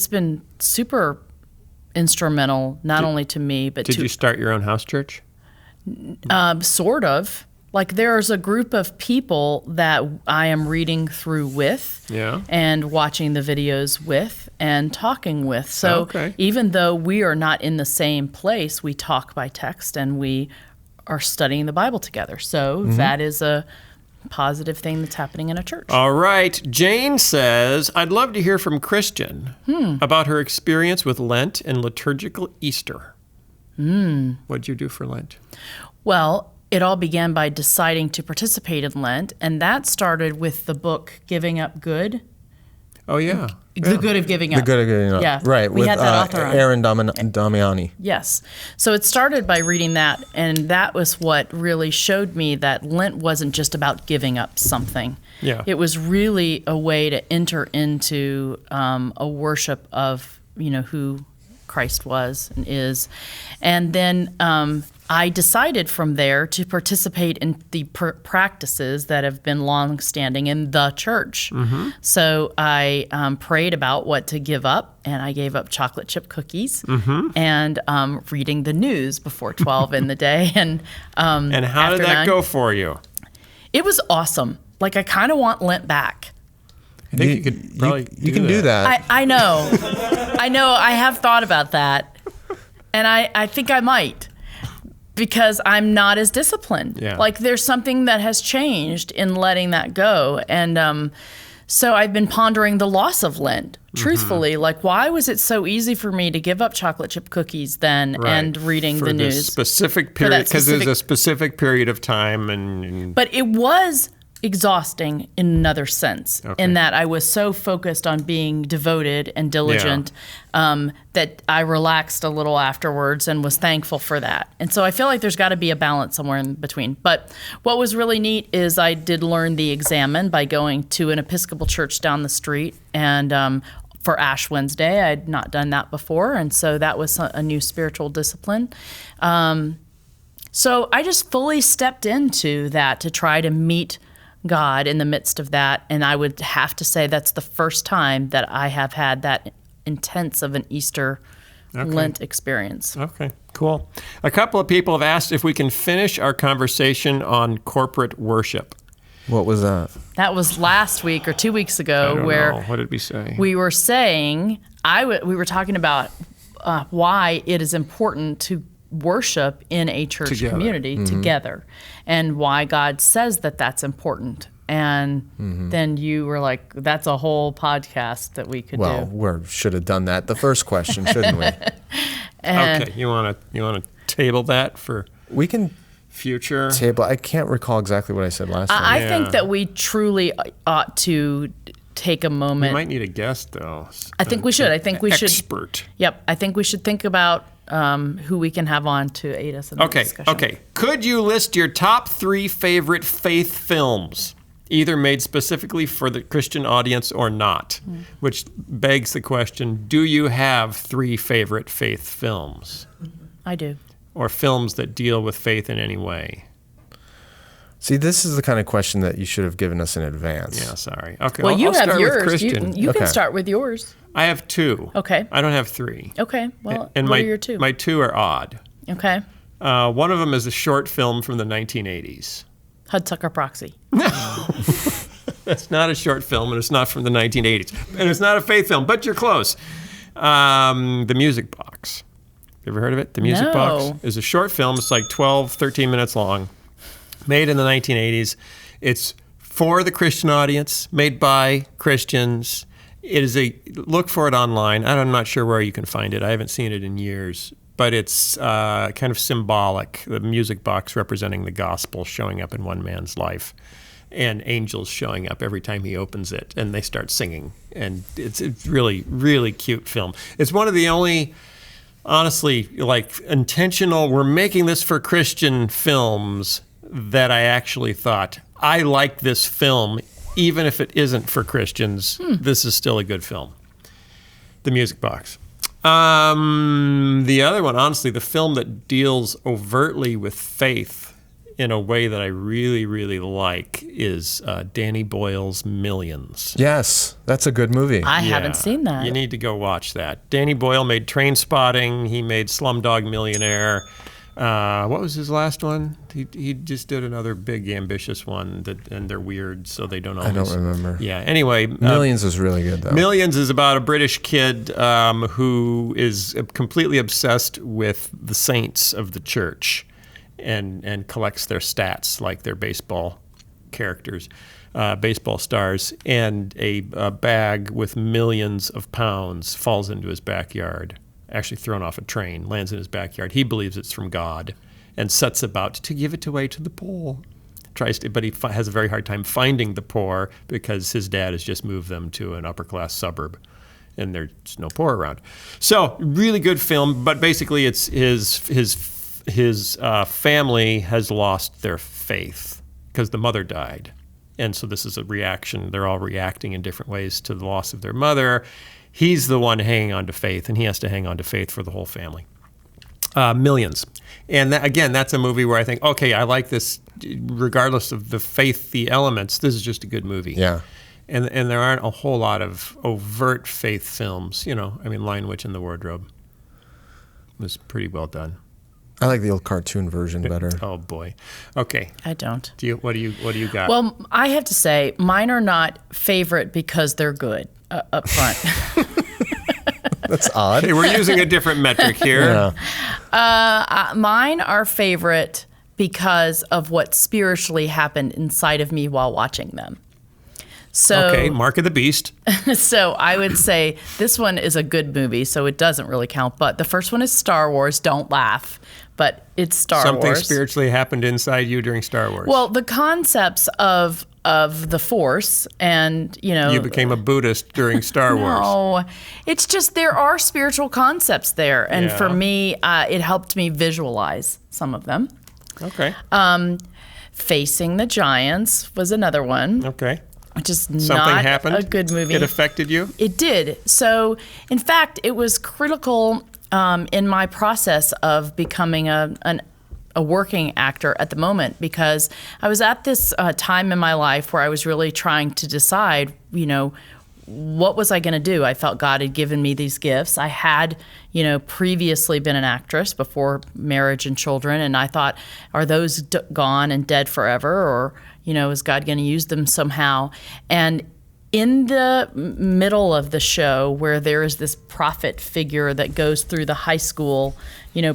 been super instrumental, not only to me, but Did you start your own house church? Sort of. Like, there's a group of people that I am reading through with and watching the videos with and talking with. So even though we are not in the same place, we talk by text and we are studying the Bible together. So that is positive thing that's happening in a church. All right. Jane says, I'd love to hear from Christian about her experience with Lent and liturgical Easter. What'd you do for Lent? Well, it all began by deciding to participate in Lent, and that started with the book Giving Up Good. Oh, yeah. The Good of Giving Up. The Good of Giving Up. Yeah. Right. We with had that author on. Aaron Damiani. Yes. So it started by reading that, and that was what really showed me that Lent wasn't just about giving up something. Yeah. It was really a way to enter into a worship of, who Christ was and is. And then I decided from there to participate in the practices that have been long-standing in the church. So I prayed about what to give up, and I gave up chocolate chip cookies and reading the news before 12 in the day. And how did that go for you? It was awesome. Like, I kind of want Lent back. I think you could probably do that. I know. I have thought about that, and I think I might. Because I'm not as disciplined. Yeah. Like, there's something that has changed in letting that go. And so I've been pondering the loss of Lent, truthfully. Like, why was it so easy for me to give up chocolate chip cookies then and reading for the this news? Specific period, because there's a specific period of time. And But it was exhausting in another sense, in that I was so focused on being devoted and diligent that I relaxed a little afterwards and was thankful for that. And so I feel like there's got to be a balance somewhere in between. But what was really neat is I did learn the examen by going to an Episcopal church down the street, and for Ash Wednesday, I had not done that before, and so that was a new spiritual discipline. So I just fully stepped into that to try to meet God in the midst of that, and I would have to say that's the first time that I have had that intense of an Easter Lent experience. Okay, cool. A couple of people have asked if we can finish our conversation on corporate worship. What was that? That was last week or 2 weeks ago, I don't where know. What did we say? we were saying we were talking about why it is important to worship in a church community together, and why God says that that's important. And then you were like, that's a whole podcast that we could do. Well, we should have done that the first question, shouldn't we? Okay, you want to table that for We can future table. I can't recall exactly what I said last time. I think that we truly ought to take a moment. We might need a guest, though. I think we should. I think we should. Expert. Yep. I think we should think about who we can have on to aid us in the discussion. Okay. Could you list your top 3 favorite faith films, either made specifically for the Christian audience or not? Which begs the question, do you have 3 favorite faith films? I do. Or films that deal with faith in any way? See, this is the kind of question that you should have given us in advance. Yeah, sorry. Okay, Well, I'll you have start with yours. Christian. You can Okay. start with yours. I have 2. Okay. I don't have 3. Okay. Well, And what are your 2? My 2 are odd. Okay. One of them is a short film from the 1980s. Hudsucker Proxy. It's not a short film, and it's not from the 1980s. And it's not a faith film, but you're close. The Music Box. You ever heard of it? The Music No. Box is a short film. It's like 12, 13 minutes long. Made in the 1980s. It's for the Christian audience, made by Christians. It is look for it online. I'm not sure where you can find it. I haven't seen it in years. But it's kind of symbolic. The music box representing the gospel showing up in one man's life, and angels showing up every time he opens it, and they start singing. And it's really, really cute film. It's one of the only, honestly, like intentional, we're making this for Christian films that I actually thought, I like this film, even if it isn't for Christians. This is still a good film. The Music Box. The other one, honestly, the film that deals overtly with faith in a way that I really, really like is Danny Boyle's Millions. Yes, that's a good movie. I haven't seen that. You need to go watch that. Danny Boyle made Trainspotting. He made Slumdog Millionaire. What was his last one? He just did another big, ambitious one, and they're weird, so they don't always... I don't remember. Yeah, anyway... Millions is really good, though. Millions is about a British kid who is completely obsessed with the saints of the church and collects their stats like their baseball characters, baseball stars, and a bag with millions of pounds falls into his backyard, actually thrown off a train, lands in his backyard. He believes it's from God and sets about to give it away to the poor. But he has a very hard time finding the poor because his dad has just moved them to an upper-class suburb, and there's no poor around. So, really good film, but basically it's his family has lost their faith because the mother died. And so this is a reaction. They're all reacting in different ways to the loss of their mother. He's the one hanging on to faith, and he has to hang on to faith for the whole family. Millions. And again, that's a movie where I think, okay, I like this regardless of the faithy elements. This is just a good movie. Yeah. And there aren't a whole lot of overt faith films. Lion, Witch, and the Wardrobe was pretty well done. I like the old cartoon version better. Oh boy. Okay. I don't. What do you got? Well, I have to say, mine are not favorite because they're good up front. That's odd. Hey, we're using a different metric here. Yeah. Mine are favorite because of what spiritually happened inside of me while watching them. So, okay, Mark of the Beast. So I would say this one is a good movie, so it doesn't really count. But the first one is Star Wars. Don't laugh, but it's Star Wars. Something spiritually happened inside you during Star Wars. Well, the concepts of the Force, and you became a Buddhist during Star Wars. No, it's just there are spiritual concepts there, and for me, it helped me visualize some of them. Okay. Facing the Giants was another one. Okay. Which is Something not happened? a good movie. It affected you? It did. So, in fact, it was critical in my process of becoming a working actor at the moment, because I was at this time in my life where I was really trying to decide, what was I going to do? I felt God had given me these gifts. I had, previously been an actress before marriage and children, and I thought, are those gone and dead forever, or is God going to use them somehow? And in the middle of the show, where there is this prophet figure that goes through the high school,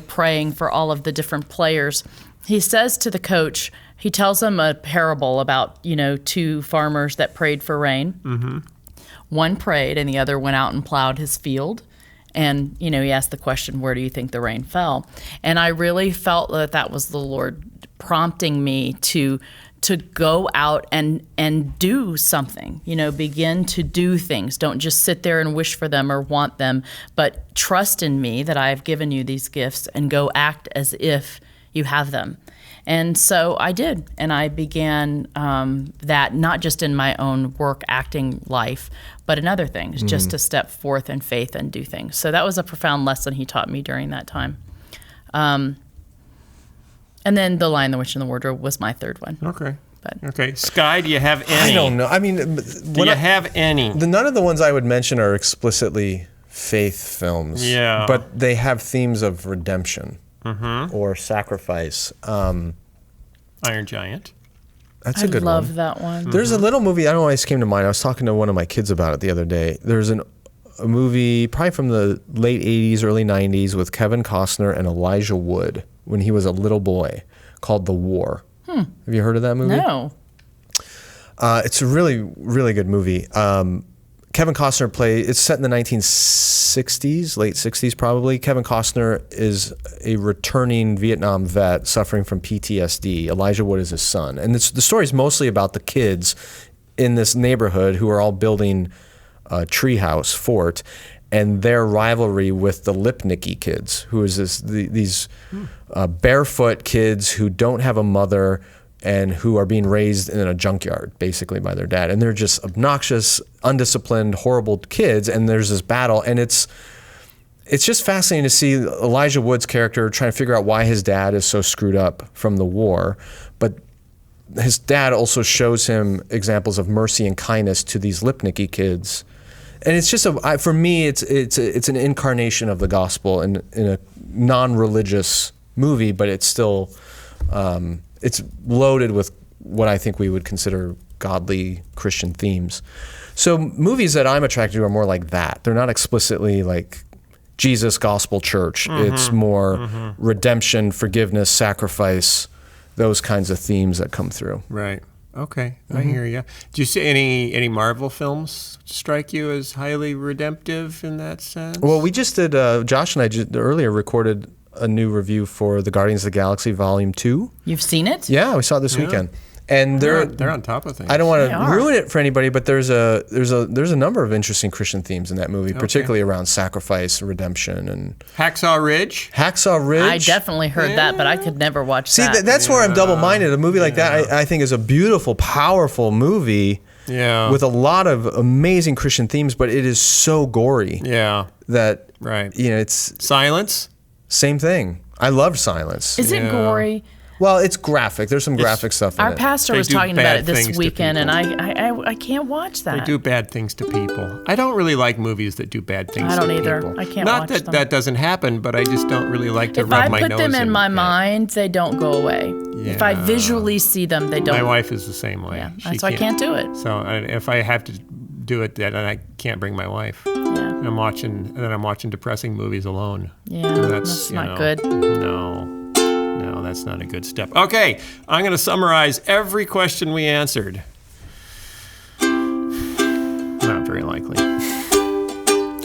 praying for all of the different players, he says to the coach, he tells them a parable about, two farmers that prayed for rain. Mm-hmm. One prayed and the other went out and plowed his field. And, he asked the question, where do you think the rain fell? And I really felt that was the Lord prompting me to go out and do something, begin to do things. Don't just sit there and wish for them or want them, but trust in me that I have given you these gifts and go act as if you have them. And so I did, and I began that not just in my own work acting life, but in other things, just to step forth in faith and do things. So that was a profound lesson he taught me during that time. And then The Lion, the Witch, and the Wardrobe was my third one. Okay. Okay. Sky, do you have any? I don't know. I mean, do you have any? None of the ones I would mention are explicitly faith films. Yeah. But they have themes of redemption or sacrifice. Iron Giant. That's a good one. I love that one. There's a little movie, I don't know why this came to mind. I was talking to one of my kids about it the other day. There's a movie probably from the late 80s, early 90s with Kevin Costner and Elijah Wood when he was a little boy, called The War. Have you heard of that movie? No. It's a really, really good movie. Kevin Costner it's set in the 1960s, late 60s probably. Kevin Costner is a returning Vietnam vet suffering from PTSD. Elijah Wood is his son. And the story is mostly about the kids in this neighborhood who are all building a treehouse fort, and their rivalry with the Lipnicki kids, who is these barefoot kids who don't have a mother and who are being raised in a junkyard, basically, by their dad. And they're just obnoxious, undisciplined, horrible kids, and there's this battle. And it's just fascinating to see Elijah Wood's character trying to figure out why his dad is so screwed up from the war. But his dad also shows him examples of mercy and kindness to these Lipnicki kids. And it's just for me, it's an incarnation of the gospel in a non-religious movie, but it's still it's loaded with what I think we would consider godly Christian themes. So movies that I'm attracted to are more like that. They're not explicitly like Jesus, gospel, church. It's more redemption, forgiveness, sacrifice, those kinds of themes that come through. Right. Okay, I hear you. Do you see any Marvel films strike you as highly redemptive in that sense? Well, we just did, Josh and I just earlier recorded a new review for the Guardians of the Galaxy Volume 2. You've seen it? Yeah, we saw it this weekend. And they're on top of things. I don't want to ruin it for anybody, but there's a number of interesting Christian themes in that movie, particularly around sacrifice, redemption, and Hacksaw Ridge. I definitely heard that, but I could never watch that. See, that's where I'm double-minded. A movie like that, I think, is a beautiful, powerful movie with a lot of amazing Christian themes, but it is so gory. Yeah. That it's Silence. Same thing. I loved Silence. Is it gory? Well, it's graphic. There's some graphic stuff in it. Our pastor was talking about it this weekend, and I can't watch that. They do bad things to people. I don't really like movies that do bad things to people. I don't either. I can't watch them. Not that that doesn't happen, but I just don't really like to rub my nose in. If I put them in my mind, they don't go away. Yeah. If I visually see them, they don't. My wife is the same way. Yeah, so I can't do it. So if I have to do it, then I can't bring my wife. Yeah. And I'm watching depressing movies alone. Yeah, that's not good. No, that's not a good step. Okay, I'm going to summarize every question we answered. Not very likely.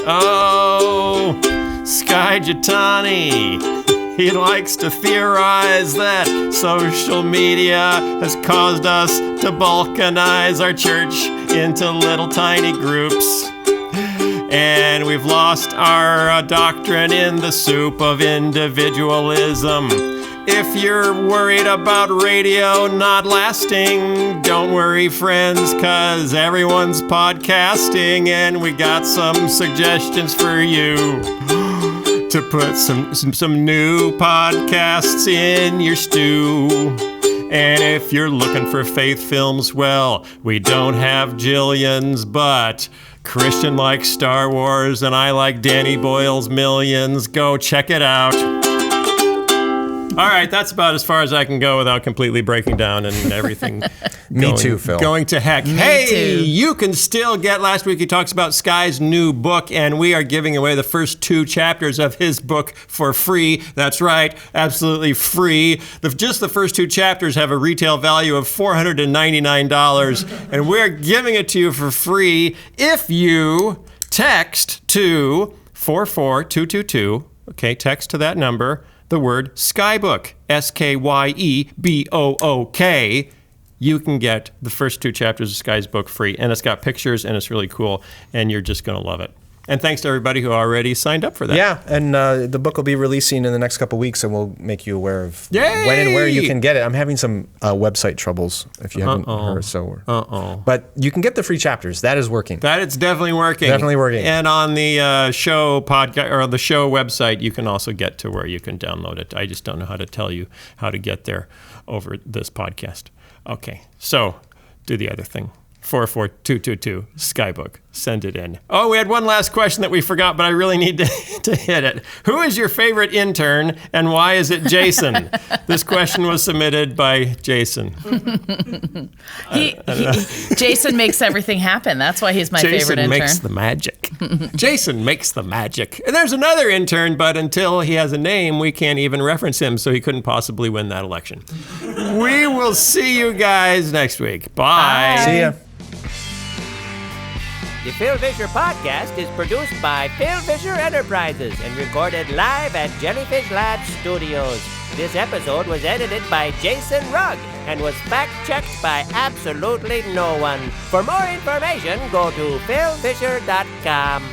Oh, Sky Jitani. He likes to theorize that social media has caused us to balkanize our church into little tiny groups. And we've lost our doctrine in the soup of individualism. If you're worried about radio not lasting, don't worry, friends, 'cause everyone's podcasting, and we got some suggestions for you to put some new podcasts in your stew. And if you're looking for faith films, well, we don't have jillions, but Christian likes Star Wars, and I like Danny Boyle's Millions. Go check it out. All right, that's about as far as I can go without completely breaking down and everything. Me too, Phil. Going to heck. You can still get, last week he talks about Sky's new book, and we are giving away the first 2 chapters of his book for free. That's right, absolutely free. Just the first 2 chapters have a retail value of $499, and we're giving it to you for free if you text to 44222, okay, text to that number, the word Skybook, SKYEBOOK. You can get the first 2 chapters of Sky's book free, and it's got pictures, and it's really cool, and you're just going to love it. And thanks to everybody who already signed up for that. Yeah, and the book will be releasing in the next couple of weeks, and we'll make you aware of when and where you can get it. I'm having some website troubles, if you haven't heard. But you can get the free chapters. That is working. That is definitely working. Definitely working. And on the show podcast or the show website, you can also get to where you can download it. I just don't know how to tell you how to get there over this podcast. Okay, so do the other thing. 44222 Skybook. Send it in. Oh, we had one last question that we forgot, but I really need to hit it. Who is your favorite intern, and why is it Jason? This question was submitted by Jason. Jason makes everything happen. That's why he's my favorite intern. Jason makes the magic. Jason makes the magic. And there's another intern, but until he has a name, we can't even reference him, so he couldn't possibly win that election. We will see you guys next week. Bye. See ya. The Phil Vischer Podcast is produced by Phil Vischer Enterprises and recorded live at Jellyfish Lab Studios. This episode was edited by Jason Rugg and was fact-checked by absolutely no one. For more information, go to philvischer.com.